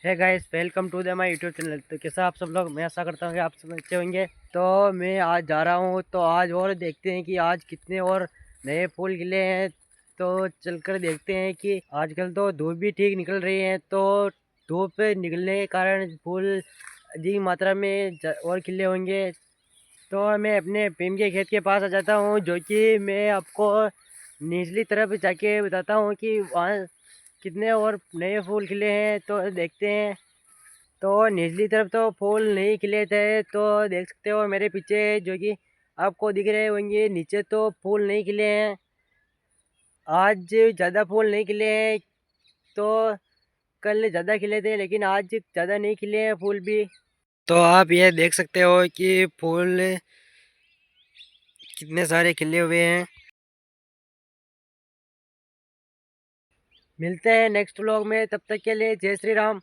है guys, welcome to the my YouTube channel. तो कैसा आप सब लोग, मैं आशा करता हूँ कि आप सब अच्छे होंगे। तो मैं आज जा रहा हूँ, तो आज और देखते हैं कि आज कितने और नए फूल खिले हैं। तो चलकर देखते हैं कि आजकल तो धूप भी ठीक निकल रही है, तो धूप निकलने के कारण फूल अधिक मात्रा में और खिले होंगे। तो मैं अपने प्रेम के खेत के पास आ जाता हूँ, जो कि मैं आपको निचली तरफ जाके बताता हूँ कि वहाँ कितने और नए फूल खिले हैं। तो देखते हैं। तो निचली तरफ तो फूल नहीं खिले थे, तो देख सकते हो मेरे पीछे, जो कि आपको दिख रहे होंगे। नीचे तो फूल नहीं खिले हैं, आज ज़्यादा फूल नहीं खिले हैं। तो कल ज़्यादा खिले थे, लेकिन आज ज़्यादा नहीं खिले हैं फूल भी। तो आप ये देख सकते हो कि फूल कितने सारे खिले हुए हैं। मिलते हैं नेक्स्ट व्लॉग में, तब तक के लिए जय श्री राम।